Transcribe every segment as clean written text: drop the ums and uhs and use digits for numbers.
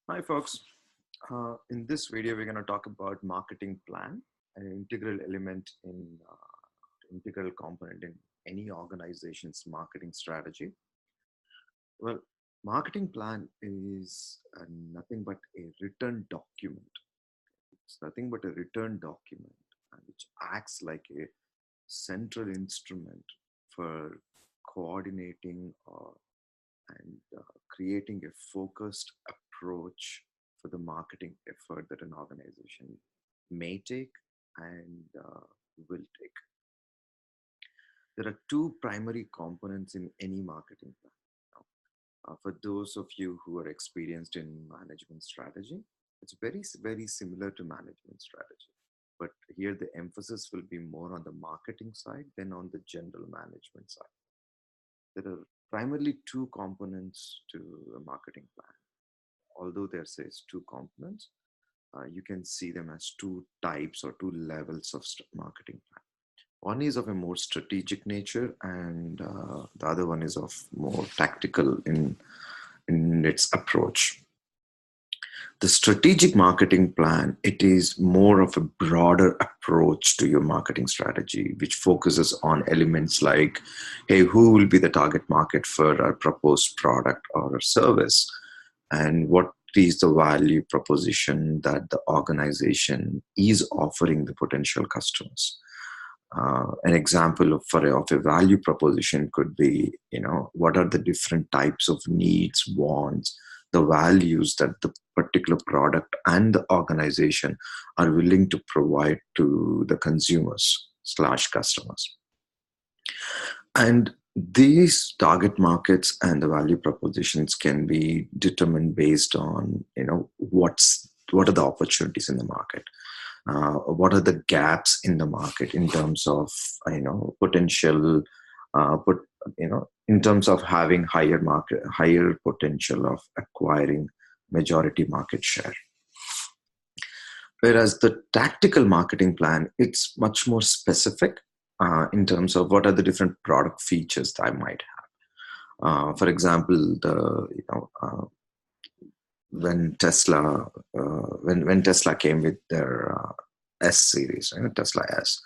Hi folks, in this video we're going to talk about marketing plan, an integral element integral component in any organization's marketing strategy. Well, marketing plan is nothing but a written document. It's nothing but a written document which acts like a central instrument for coordinating and creating a focused approach for the marketing effort that an organization may take and will take. There are two primary components in any marketing plan. For those of you who are experienced in management strategy, it's very similar to management strategy. But here the emphasis will be more on the marketing side than on the general management side. There are primarily two components to a marketing plan. Although there says two components, you can see them as two types or two levels of marketing plan. One is of a more strategic nature, and the other one is of more tactical in its approach. The strategic marketing plan, it is more of a broader approach to your marketing strategy, which focuses on elements like, hey, who will be the target market for our proposed product or service? And what is the value proposition that the organization is offering the potential customers? An example of a value proposition could be, what are the different types of needs, wants, the values that the particular product and the organization are willing to provide to the consumers/customers. And these target markets and the value propositions can be determined based on, what are the opportunities in the market? What are the gaps in the market in terms of, potential, in terms of having higher potential of acquiring majority market share. Whereas the tactical marketing plan, it's much more specific in terms of what are the different product features that I might have. For example, when Tesla came with their S series, Tesla S,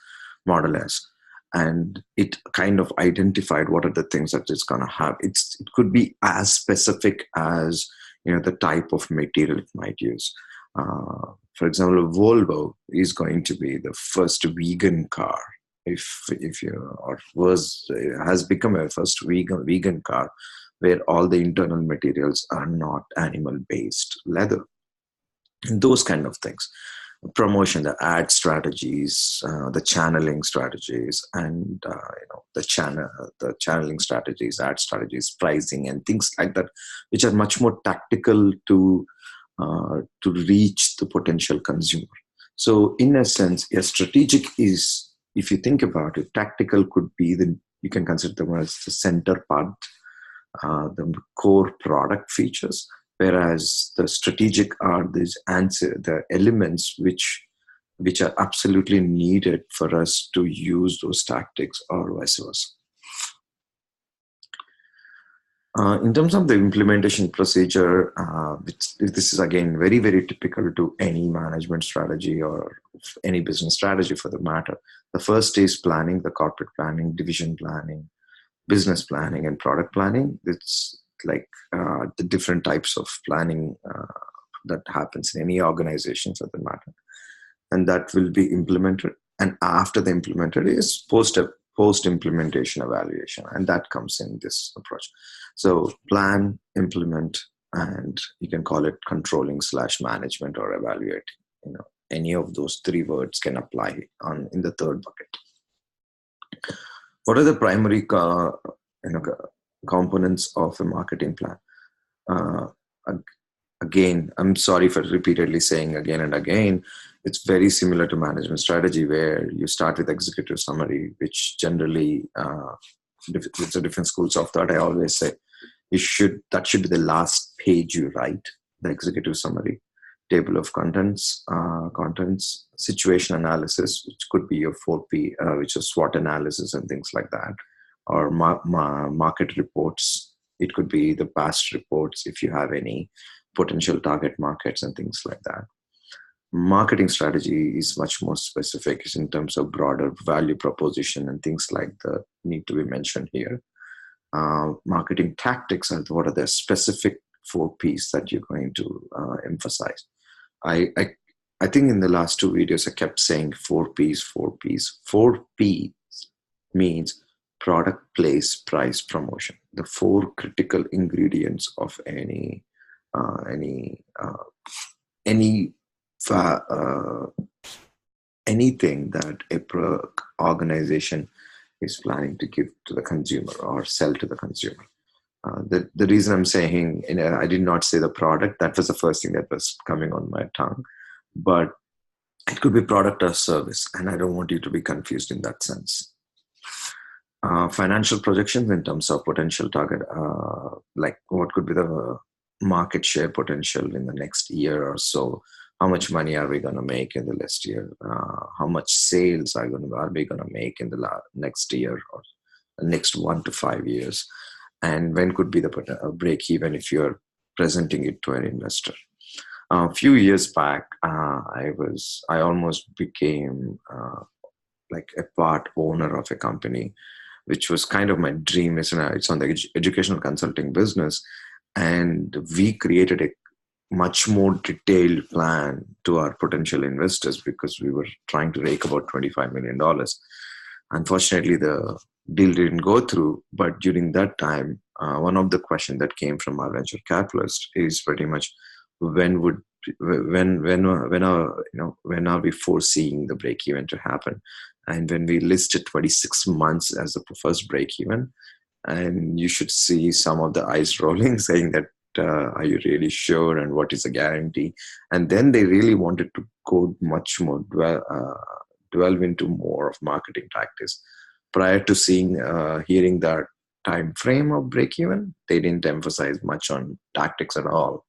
Model S, and it kind of identified what are the things that it's going to have. It could be as specific as the type of material it might use. For example, Volvo is going to be the first vegan car. Has become a first vegan car where all the internal materials are not animal-based leather. And those kind of things. Promotion, the ad strategies, the channeling strategies, and the channeling strategies, ad strategies, pricing, and things like that, which are much more tactical to reach the potential consumer. So, in a sense, a strategic is, if you think about it, tactical could be you can consider them as the center part, the core product features. Whereas the strategic are the elements which are absolutely needed for us to use those tactics or vice versa. In terms of the implementation procedure, this is again very typical to any management strategy or any business strategy for the matter. The first is planning, the corporate planning, division planning, business planning, and product planning. It's like the different types of planning that happens in any organization for the matter, and that will be implemented. And after the implemented is post implementation evaluation, and that comes in this approach. So plan, implement, and you can call it controlling/management or evaluating. Any of those three words can apply in the third bucket. What are the primary components of a marketing plan? Again, I'm sorry for repeatedly saying again and again, it's very similar to management strategy, where you start with executive summary, which generally, it's a different schools of thought. I always say that should be the last page you write, the executive summary. Table of contents, situation analysis, which could be your 4P, which is SWOT analysis and things like that, or market reports. It could be the past reports if you have any, potential target markets and things like that. Marketing strategy is much more specific in terms of broader value proposition and things like that need to be mentioned here. Marketing tactics are what are the specific 4 Ps that you're going to emphasize. I think in the last 2 videos I kept saying 4 Ps, 4 Ps. 4 Ps means product, place, price, promotion. The 4 critical ingredients of any anything that a organization is planning to give to the consumer or sell to the consumer. The reason I'm saying, I did not say the product, that was the first thing that was coming on my tongue, but it could be product or service, and I don't want you to be confused in that sense. Financial projections in terms of potential target, like what could be the market share potential in the next year or so. How much money are we going to make in the last year? How much sales are we going to make in the next year or the next 1 to 5 years? And when could be the break even if you're presenting it to an investor? A few years back, I almost became like a part owner of a company, which was kind of my dream. It's on the educational consulting business. And we created a much more detailed plan to our potential investors because we were trying to rake about $25 million. Unfortunately, the deal didn't go through. But during that time, one of the questions that came from our venture capitalist is pretty much when are we foreseeing the break even to happen? And when we listed 26 months as the first break even, and you should see some of the eyes rolling saying that, are you really sure, and what is the guarantee? And then they really wanted to go much more, delve into more of marketing tactics. Prior to hearing that time frame of break even, they didn't emphasize much on tactics at all.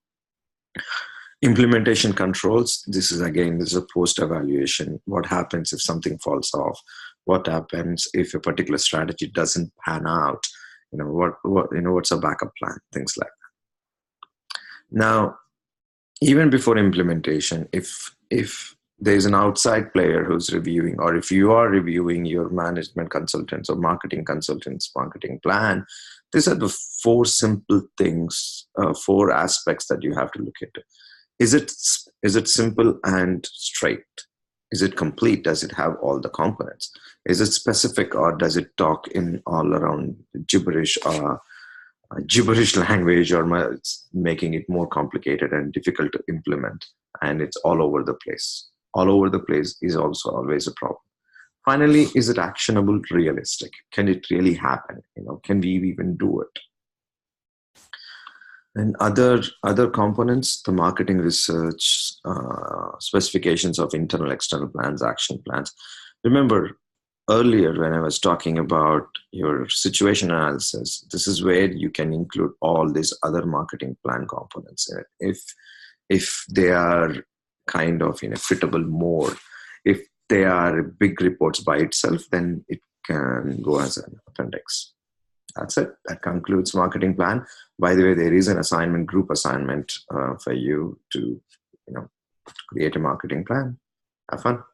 Implementation controls. This is a post evaluation. What happens if something falls off? What happens if a particular strategy doesn't pan out? What's a backup plan? Things like that. Now, even before implementation, if there's an outside player who's reviewing, or if you are reviewing your management consultants or marketing consultants' marketing plan, these are the 4 simple things, 4 aspects that you have to look at. Is it simple and straight? Is it complete? Does it have all the components? Is it specific, or does it talk in all around gibberish language, or it's making it more complicated and difficult to implement, and it's all over the place? All over the place is also always a problem. Finally, is it actionable, realistic? Can it really happen? Can we even do it? And other components, the marketing research, specifications of internal, external plans, action plans. Remember earlier when I was talking about your situation analysis, this is where you can include all these other marketing plan components in it. If they are kind of in a fittable mode, if they are big reports by itself, then it can go as an appendix. That's it. That concludes marketing plan. By the way, there is an group assignment for you to create a marketing plan. Have fun.